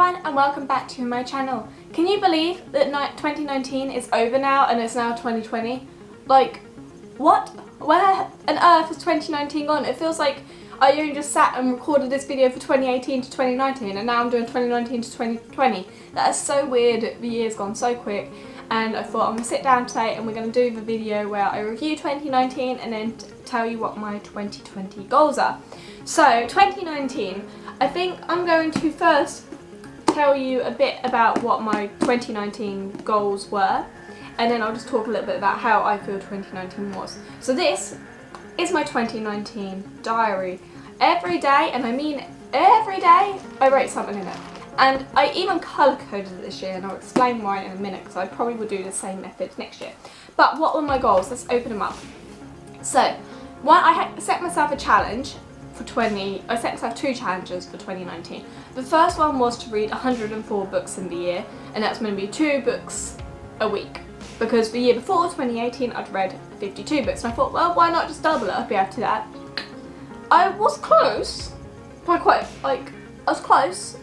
everyone and welcome back to my channel. Can you believe that 2019 is over now and it's now 2020? Like, what? Where on earth has 2019 gone? It feels like I only just sat and recorded this video for 2018 to 2019 and now I'm doing 2019 to 2020. That is so weird, the year's gone so quick. And I thought I'm going to sit down today and we're going to do the video where I review 2019 and then tell you what my 2020 goals are. So 2019, I think I'm going to first tell you a bit about what my 2019 goals were, and then I'll just talk a little bit about how I feel 2019 was. So this is my 2019 diary. Every day, and I mean every day, I write something in it. And I even colour coded it this year, and I'll explain why in a minute because I probably will do the same method next year. But what were my goals? Let's open them up. So, I set myself a challenge for I set myself two challenges for 2019. The first one was to read 104 books in the year, and that's going to be 2 books a week. Because the year before, 2018, I'd read 52 books, and I thought, well, why not just double it? I'd be able to do that. I was close, I was close,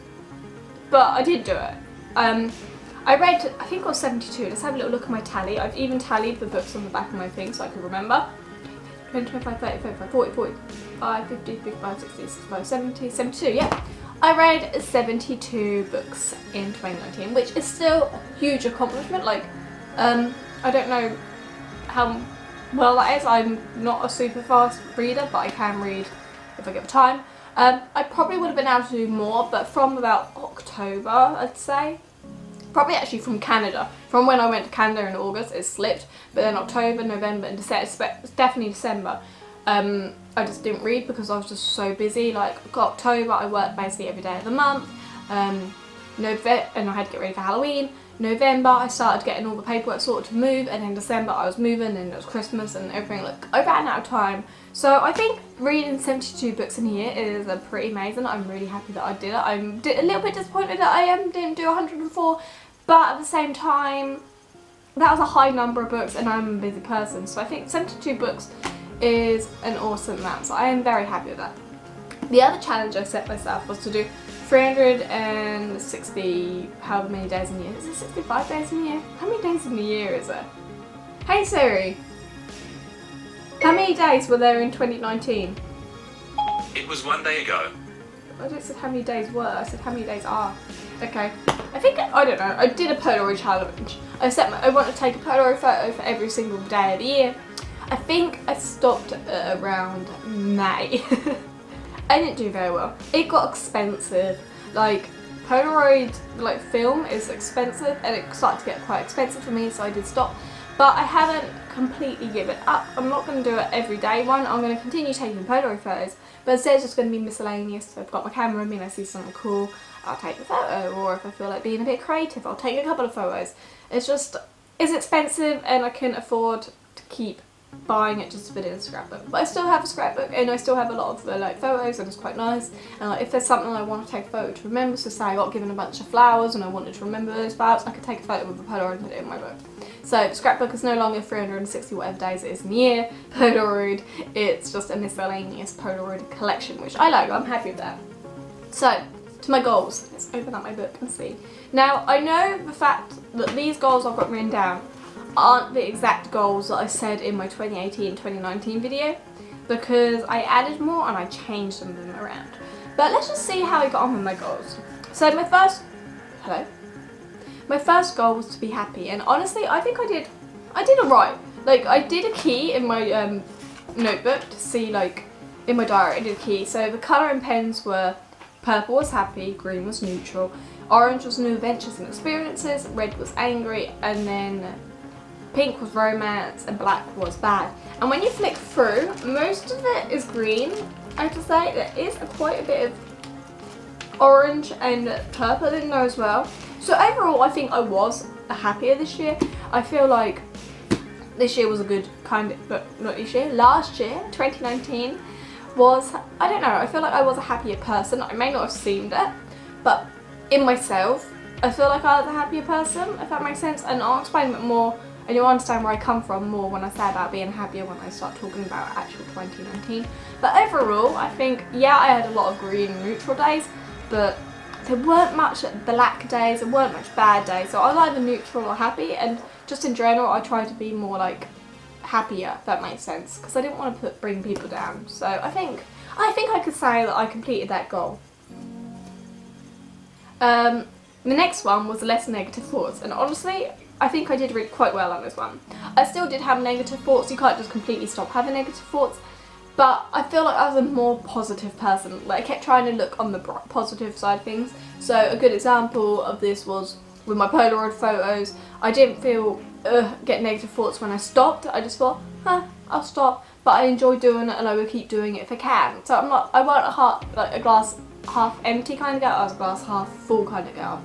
but I did do it. I read, I think it was 72. Let's have a little look at my tally. I've even tallied the books on the back of my thing so I can remember. 20, 25, 30, 35, 40, 45, 50, 55, 60, 65, 70, 72, yeah. I read 72 books in 2019, which is still a huge accomplishment. Like, I don't know how well that is. I'm not a super fast reader, but I can read if I get the time. I probably would have been able to do more, but from about October, I'd say. Probably actually from Canada. From when I went to Canada in August, it slipped. But then October, November and December, it's definitely December, I just didn't read because I was just so busy. Like, October, I worked basically every day of the month. November, and I had to get ready for Halloween. November, I started getting all the paperwork sorted to move, and in December I was moving and it was Christmas and everything. Like, I ran out of time. So I think reading 72 books in a year is pretty amazing. I'm really happy that I did it. I'm a little bit disappointed that I didn't do 104, but at the same time, that was a high number of books and I'm a busy person. So I think 72 books is an awesome amount. So I am very happy with that. The other challenge I set myself was to do 360, however many days in a year. Is it 65 days in a year? How many days in a year is it? Hey Siri, how many days were there in 2019? It was 1 day ago. I didn't say how many days were, I said how many days are. Okay, I think, I don't know, I did a Polaroid challenge. I want to take a Polaroid photo for every single day of the year. I think I stopped around May. I didn't do very well. It got expensive. Like, Polaroid film is expensive and it started to get quite expensive for me, so I did stop. But I haven't completely given up. I'm not going to do it every day one. I'm going to continue taking Polaroid photos, but instead it's just going to be miscellaneous. So I've got my camera with me and I see something cool, I'll take a photo, or if I feel like being a bit creative, I'll take a couple of photos. It's expensive and I can afford to keep buying it just to put it in a scrapbook. But I still have a scrapbook and I still have a lot of photos and it's quite nice. And if there's something I want to take a photo to remember, so say I got given a bunch of flowers and I wanted to remember those flowers, I could take a photo with a Polaroid and put it in my book. So the scrapbook is no longer 360 whatever days it is in the year. Polaroid, it's just a miscellaneous Polaroid collection, which I like. I'm happy with that. So, to my goals. Let's open up my book and see. Now, I know the fact that these goals I've got written down aren't the exact goals that I said in my 2018-2019 video, because I added more and I changed some of them around. But let's just see how I got on with my goals. So my first goal was to be happy, and honestly I think I did alright. Like, I did a key in my notebook to see, like, in my diary I did a key. So the colour and pens were: purple was happy, green was neutral, orange was new adventures and experiences, red was angry, and then pink was romance, and black was bad. And when you flick through, most of it is green, I have to say. There is quite a bit of orange and purple in there as well. So overall, I think I was happier this year. I feel like this year was a good but not this year, last year, 2019, was, I don't know, I feel like I was a happier person. I may not have seemed it, but in myself, I feel like I was a happier person, if that makes sense. And I'll explain a bit more, and you'll understand where I come from more when I say about being happier when I start talking about actual 2019. But overall, I think, yeah, I had a lot of green and neutral days, but there weren't much black days, there weren't much bad days, so I was either neutral or happy, and just in general I tried to be more like happier, if that makes sense, because I didn't want to bring people down. So I think I could say that I completed that goal. The next one was less negative thoughts, and honestly I think I did really quite well on this one. I still did have negative thoughts, you can't just completely stop having negative thoughts, but I feel like I was a more positive person. Like I kept trying to look on the positive side of things. So a good example of this was with my Polaroid photos. I didn't feel get negative thoughts when I stopped. I just thought, I'll stop, but I enjoy doing it and I will keep doing it if I can. So I wasn't a glass half empty kind of girl, I was a glass half full kind of girl.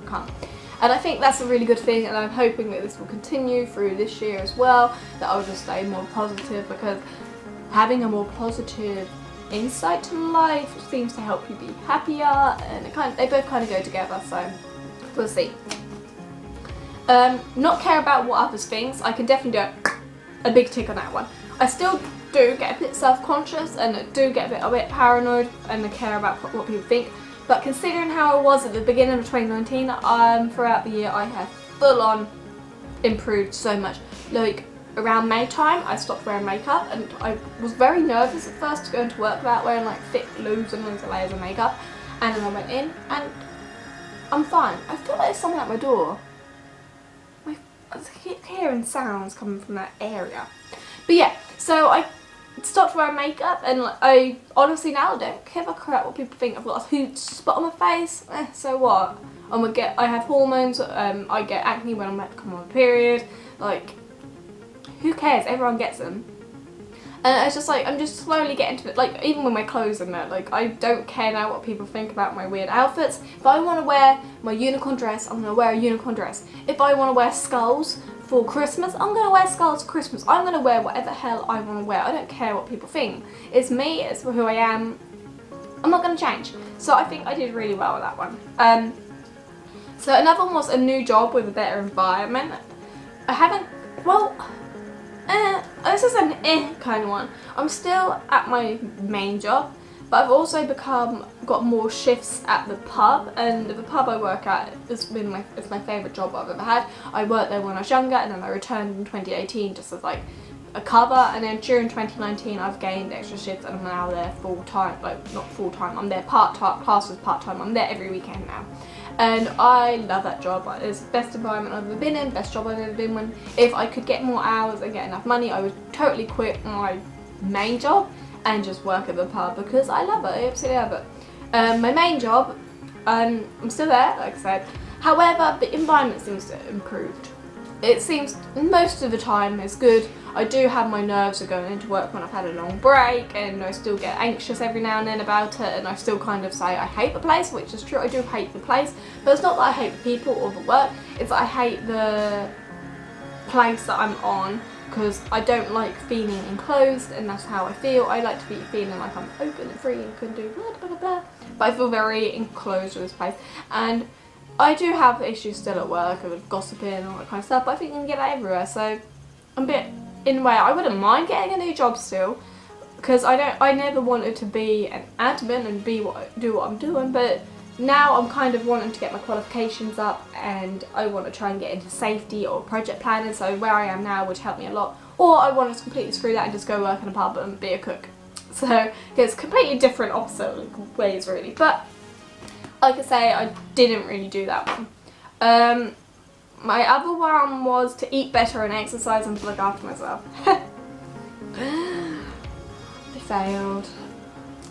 And I think that's a really good thing, and I'm hoping that this will continue through this year as well, that I'll just stay more positive, because having a more positive insight to life seems to help you be happier, and they both kind of go together, so we'll see. Not care about what others think. I can definitely do a big tick on that one. I still do get a bit self-conscious and do get a bit paranoid and I care about what people think, but considering how I was at the beginning of 2019, throughout the year I have full on improved so much. Like around May time I stopped wearing makeup, and I was very nervous at first to go into work without wearing like thick loads and loads of layers of makeup, and then I went in and I'm fine. I feel like there's someone at my door. I keep hearing sounds coming from that area. But yeah, so I stopped wearing makeup, and I honestly now don't give a crap what people think. I've got a huge spot on my face, so what? I have hormones, I get acne when I'm about to come on a period, like, who cares? Everyone gets them. And it's just like, I'm just slowly getting to it, like, even with my clothes and that, like, I don't care now what people think about my weird outfits. If I want to wear my unicorn dress, I'm going to wear a unicorn dress. If I want to wear skulls for Christmas, I'm going to wear skulls for Christmas. I'm going to wear whatever hell I want to wear. I don't care what people think. It's me, it's who I am. I'm not going to change. So I think I did really well with that one. So another one was a new job with a better environment. I haven't, well, this is an kind of one. I'm still at my main job, but I've also got more shifts at the pub, and the pub I work at it's my favourite job I've ever had. I worked there when I was younger, and then I returned in 2018 just as like a cover, and then during 2019 I've gained extra shifts and I'm now there full time, like not full time, I'm there part-time, class as part-time, I'm there every weekend now. And I love that job. It's the best environment I've ever been in, best job I've ever been in. If I could get more hours and get enough money, I would totally quit my main job and just work at the pub, because I love it, I absolutely love it. My main job, I'm still there, like I said. However, the environment seems to have improved. It seems most of the time it's good. I do have my nerves of going into work when I've had a long break, and I still get anxious every now and then about it, and I still kind of say I hate the place, which is true, I do hate the place, but it's not that I hate the people or the work, it's that I hate the place that I'm on, because I don't like feeling enclosed, and that's how I feel. I like to be feeling like I'm open and free and can do blah blah blah blah, but I feel very enclosed with this place, and I do have issues still at work with gossiping and all that kind of stuff, but I think you can get that everywhere, so I'm a bit, in a way, I wouldn't mind getting a new job still, because I never wanted to be an admin and do what I'm doing, but now I'm kind of wanting to get my qualifications up, and I want to try and get into safety or project planning, so where I am now would help me a lot, or I want to completely screw that and just go work in a pub and be a cook. So it's completely different opposite ways really, but like I say, I didn't really do that one. My other one was to eat better and exercise and to look after myself. I failed.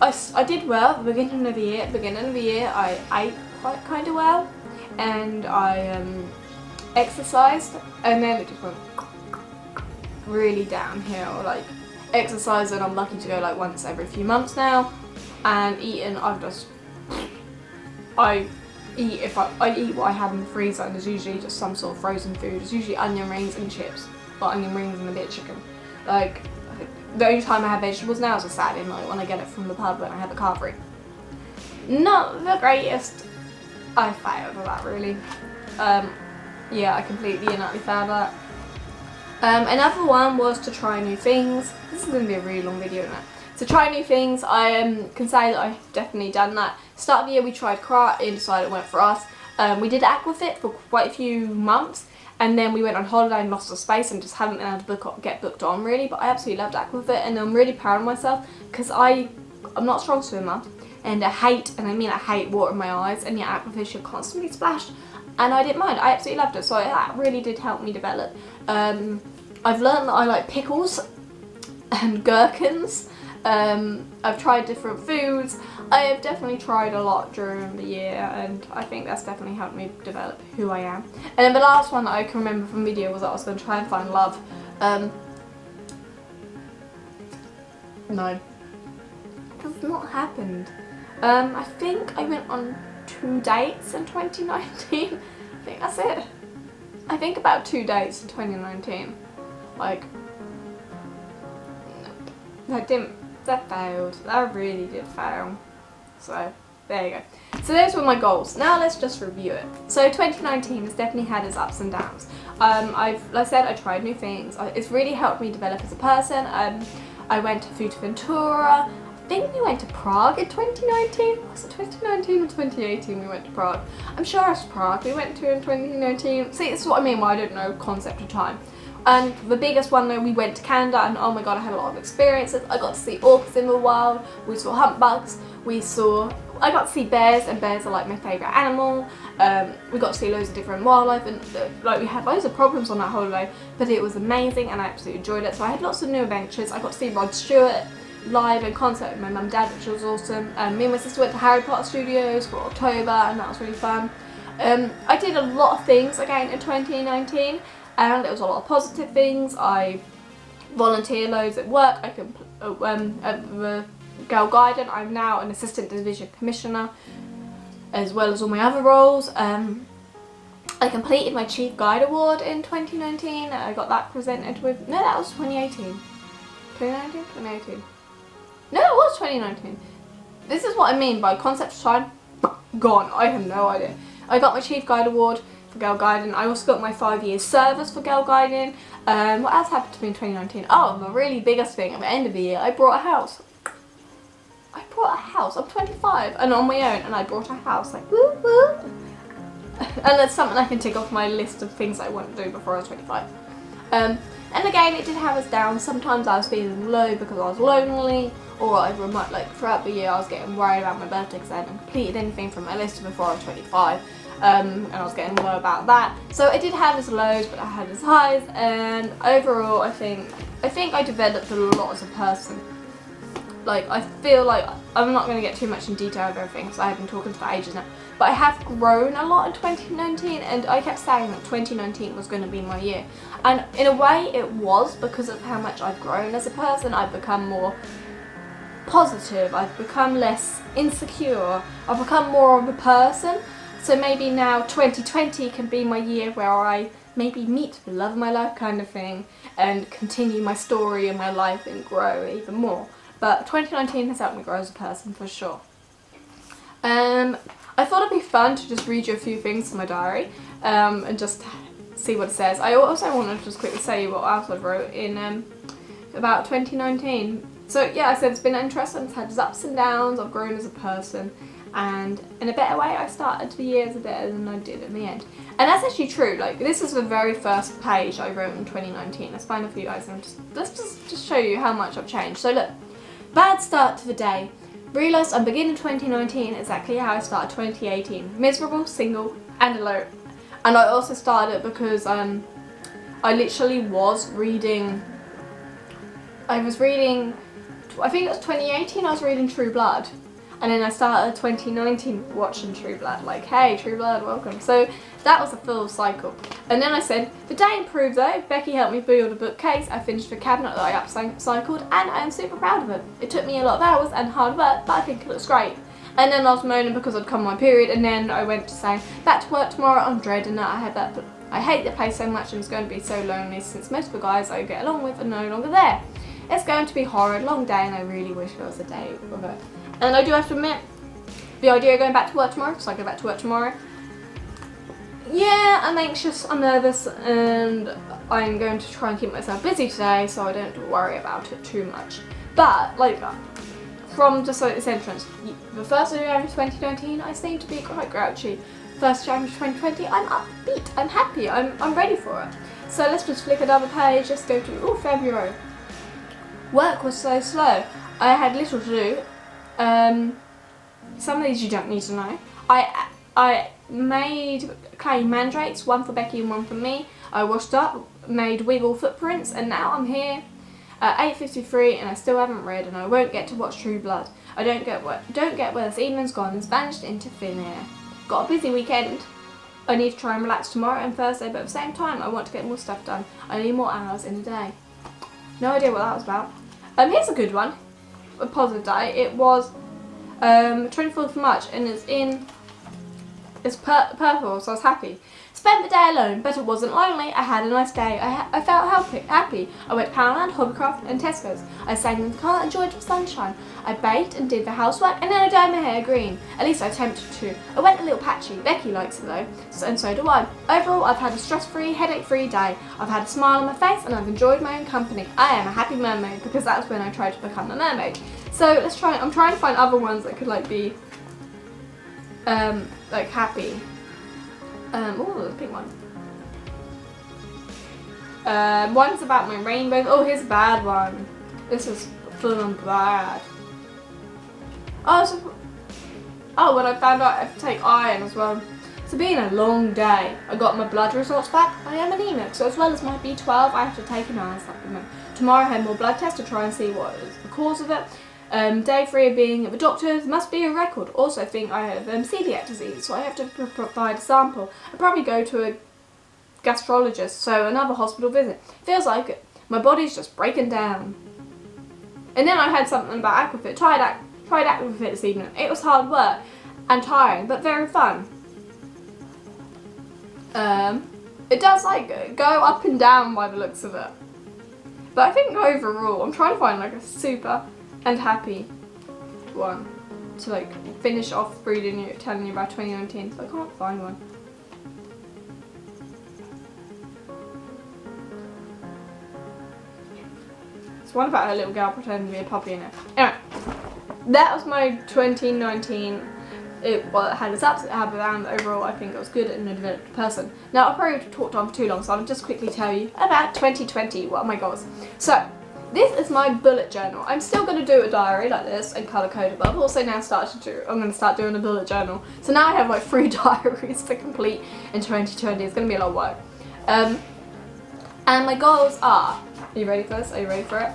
I did well at the beginning of the year. At the beginning of the year, I ate quite kind of well, and I exercised, and then it just went really downhill. Like exercising, I'm lucky to go like once every few months now, and eating, I eat what I have in the freezer, and there's usually just some sort of frozen food. It's usually onion rings and chips, or onion rings and a bit of chicken. Like, the only time I have vegetables now is a Saturday night when I get it from the pub when I have a car free. Not the greatest. I failed with that really. Yeah, I completely and utterly failed at that. Another one was to try new things. This is going to be a really long video now. So try new things. I can say that I've definitely done that. Start of the year we tried karate and decided it weren't for us. We did aquafit for quite a few months, and then we went on holiday and lost the space and just haven't been able to get booked on really. But I absolutely loved aquafit, and I'm really proud of myself because I'm not a strong swimmer, and I hate water in my eyes, and yet aquafish are constantly splashed, and I didn't mind. I absolutely loved it, so that really did help me develop. I've learned that I like pickles and gherkins. I've tried different foods. I have definitely tried a lot during the year, and I think that's definitely helped me develop who I am. And then the last one that I can remember from video was that I was going to try and find love. No. That's not happened. I think I went on 2 dates in 2019. I think that's it. I think about 2 dates in 2019. Like, that failed. That really did fail. So, there you go. So those were my goals. Now let's just review it. So 2019 has definitely had its ups and downs. Like I said, I tried new things. It's really helped me develop as a person. I went to Fuerteventura. I think we went to Prague in 2019. Was it 2019 or 2018 we went to Prague? I'm sure it's Prague we went to in 2019. See, this is what I mean by I don't know concept of time. And the biggest one though, we went to Canada, and oh my god, I had a lot of experiences. I got to see orcas in the wild, we saw humpbucks, I got to see bears, and bears are like my favourite animal. We got to see loads of different wildlife, and like we had loads of problems on that holiday, but it was amazing and I absolutely enjoyed it. So I had lots of new adventures. I got to see Rod Stewart live in concert with my mum and dad, which was awesome. Me and my sister went to Harry Potter Studios for October, and that was really fun. I did a lot of things again in 2019. And there was a lot of positive things. I volunteer loads at work. At the Girl Guidance, I'm now an assistant division commissioner, as well as all my other roles. I completed my Chief Guide Award in 2019. I got that presented with, no, that was 2018. 2019? 2018. No, it was 2019. This is what I mean by concept of time gone. I have no idea. I got my Chief Guide Award for Girl Guiding. I also got my 5 years service for Girl Guiding. What else happened to me in 2019? Oh, the really biggest thing at the end of the year, I bought a house. I'm 25 and on my own, and I bought a house. Like, woo woo. And that's something I can tick off my list of things I want to do before I was 25. And again, it did have its downs. Sometimes I was feeling low because I was lonely, or like throughout the year I was getting worried about my birthday because I hadn't completed anything from my list before I was 25. And I was getting low about that. So it did have its lows, but I had its highs, and overall I think I developed a lot as a person. Like, I feel like, I'm not going to get too much in detail of everything because I have been talking for ages now, but I have grown a lot in 2019, and I kept saying that 2019 was going to be my year. And in a way it was, because of how much I've grown as a person. I've become more positive, I've become less insecure, I've become more of a person. So maybe now 2020 can be my year where I maybe meet the love of my life kind of thing, and continue my story in my life and grow even more. But 2019 has helped me grow as a person for sure. I thought it'd be fun to just read you a few things from my diary, and just see what it says. I also want to just quickly say what else I wrote in about 2019. So yeah, I said it's been interesting, it's had its ups and downs, I've grown as a person, and in a better way I started the year as better than I did in the end. And that's actually true. Like, this is the very first page I wrote in 2019. Let's find a few guys and let's just show you how much I've changed. So look, bad start to the day. Realised I'm beginning 2019 exactly how I started 2018. Miserable, single, and alone. And I also started because I literally was reading, I think it was 2018 I was reading True Blood. And then I started 2019 watching True Blood, like, hey, True Blood, welcome. So that was a full cycle. And then I said, the day improved though. Becky helped me build a bookcase. I finished the cabinet that I upcycled, and I am super proud of it. It took me a lot of hours and hard work, but I think it looks great. And then I was moaning because I'd come my period, and then I went to say, back to work tomorrow, I'm dreading that. I hate the place so much, and it's going to be so lonely since most of the guys I get along with are no longer there. It's going to be a horrid, long day, and I really wish there was a day of it. And I do have to admit, the idea of going back to work tomorrow, because I go back to work tomorrow, yeah, I'm anxious, I'm nervous, and I'm going to try and keep myself busy today so I don't worry about it too much. But like from just like this entrance, the 1st of January 2019, I seem to be quite grouchy. 1st of January 2020, I'm upbeat, I'm happy, I'm ready for it. So let's just flick another page, let's go to February. Work was so slow. I had little to do. Some of these you don't need to know. I made clay mandrakes, one for Becky and one for me. I washed up, made wiggle footprints, and now I'm here at 8:53 and I still haven't read, and I won't get to watch True Blood. I don't get where this evening's gone, it's vanished into thin air. Got a busy weekend. I need to try and relax tomorrow and Thursday, but at the same time I want to get more stuff done. I need more hours in a day. No idea what that was about. Here's a good one. A positive day. It was 24th of March and it's purple, so I was happy. Spent the day alone, but it wasn't lonely. I had a nice day. I felt happy. I went to Poundland, Hobbycraft and Tesco's. I sang in the car, enjoyed the sunshine. I baked and did the housework, and then I dyed my hair green. At least I attempted to. I went a little patchy. Becky likes it though, and so do I. Overall, I've had a stress-free, headache-free day. I've had a smile on my face and I've enjoyed my own company. I am a happy mermaid because that's when I tried to become a mermaid. So let's try. I'm trying to find other ones that could like be like happy. Oh, there's a pink one. One's about my rainbows. Oh, here's a bad one. This is full on bad. Oh, when I found out I have to take iron as well. It's been a long day. I got my blood results back. I am anemic, so as well as my B12, I have to take an iron supplement. Tomorrow I have more blood tests to try and see what is the cause of it. Day 3 of being at the doctor's must be a record. Also think I have celiac disease, so I have to provide a sample. I'll probably go to a gastrologist, so another hospital visit. Feels like it. My body's just breaking down. And then I had something about Aquafit. Tried Aquafit this evening. It was hard work and tiring, but very fun. It does like go up and down by the looks of it. But I think overall, I'm trying to find like a super and happy one to like finish off telling you about 2019, so I can't find one. It's one about a little girl pretending to be a puppy in it. Anyway, that was my 2019. It had its ups, it had its downs. Overall, I think it was good and a developed person. Now, I've probably talked on for too long, so I'll just quickly tell you about 2020. What are my goals? So, this is my bullet journal. I'm still going to do a diary like this and colour code it, but I've also now I'm going to start doing a bullet journal. So now I have like 3 diaries to complete in 2020. It's going to be a lot of work. And my goals are you ready for this? Are you ready for it?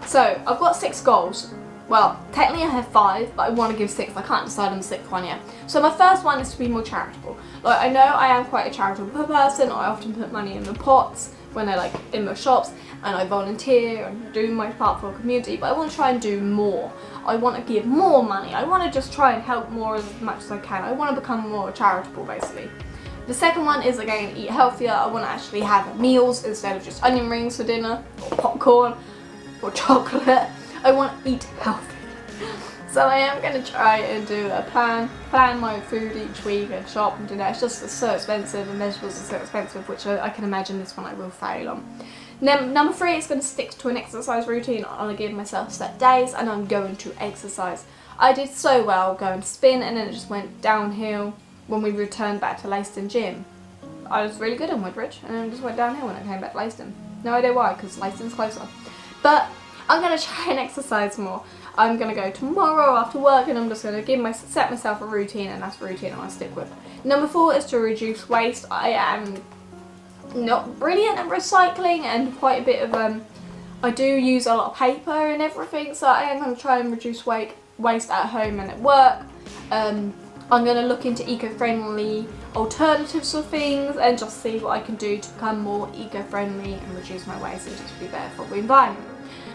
So I've got 6 goals. Well, technically I have 5, but I want to give 6. I can't decide on the 6th one yet. So my first one is to be more charitable. Like, I know I am quite a charitable person. I often put money in the pots when I like in the shops, and I volunteer and do my part for the community, but I want to try and do more. I want to give more money. I want to just try and help more as much as I can. I want to become more charitable, basically. The second one is again eat healthier. I want to actually have meals instead of just onion rings for dinner or popcorn or chocolate. I want to eat healthy. So I am going to try and do a plan my food each week and shop and do that. It's just so expensive and vegetables are so expensive, which I can imagine this one I will fail on. Number 3 is going to stick to an exercise routine. I'm going to give myself set days and I'm going to exercise. I did so well going to spin and then it just went downhill when we returned back to Leiston Gym. I was really good in Woodbridge and then it just went downhill when I came back to Leiston. No idea why, because Leiston's closer. But I'm going to try and exercise more. I'm going to go tomorrow after work and I'm just going to set myself a routine, and that's the routine I'm going to stick with. Number 4 is to reduce waste. I am not brilliant at recycling and quite a bit of, I do use a lot of paper and everything, so I am going to try and reduce waste at home and at work. I'm going to look into eco-friendly alternatives for things and just see what I can do to become more eco-friendly and reduce my waste and just be better for the environment.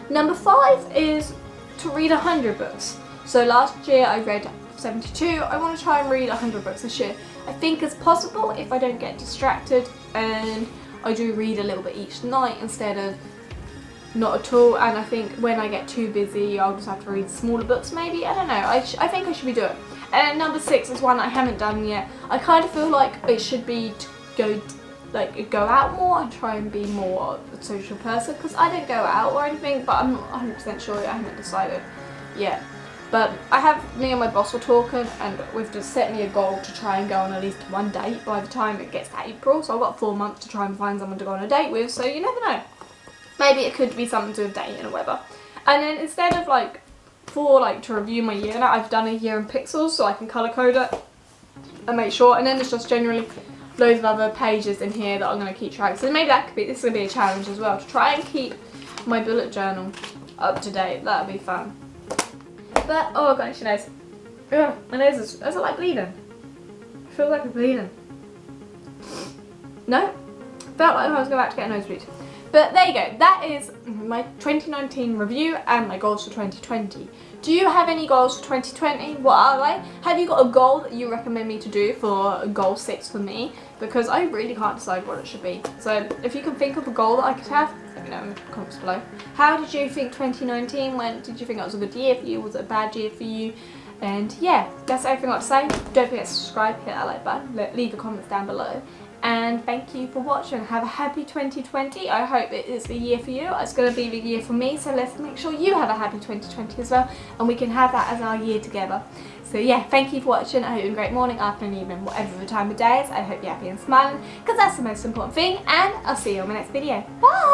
Number 5 is to read 100 books. So last year I read 72. I want to try and read 100 books this year. I think it's possible if I don't get distracted and I do read a little bit each night instead of not at all. And I think when I get too busy I'll just have to read smaller books maybe. I don't know. I think I should be doing it. And number 6 is one I haven't done yet. I kind of feel like it should be to go like go out more and try and be more a social person, because I don't go out or anything, but I'm not 100% sure. I haven't decided yet. But me and my boss were talking, and we've just set me a goal to try and go on at least one date by the time it gets to April. So I've got 4 months to try and find someone to go on a date with, so you never know. Maybe it could be something to do with dating or whatever. And then instead of to review my year now, I've done a year in pixels so I can colour code it and make sure. And then there's just generally loads of other pages in here that I'm going to keep track. So maybe this is going to be a challenge as well, to try and keep my bullet journal up to date. That'll be fun. But, oh gosh, your nose. Ugh, my nose is it like bleeding? I feel like I'm bleeding. No? Felt like I was about to get a nosebleed. But there you go, that is my 2019 review and my goals for 2020. Do you have any goals for 2020? What are they? Have you got a goal that you recommend me to do for goal 6 for me? Because I really can't decide what it should be. So if you can think of a goal that I could have, let me know in the comments below. How did you think 2019 went? Did you think it was a good year for you? Was it a bad year for you? And yeah, that's everything I've got to say. Don't forget to subscribe, hit that like button, leave the comments down below. And thank you for watching. Have a happy 2020. I hope it is the year for you. It's going to be the year for me, so let's make sure you have a happy 2020 as well, and we can have that as our year together. So yeah, thank you for watching. I hope you have a great morning, afternoon, evening, whatever the time of day is. I hope you're happy and smiling, because that's the most important thing, and I'll see you on my next video. Bye!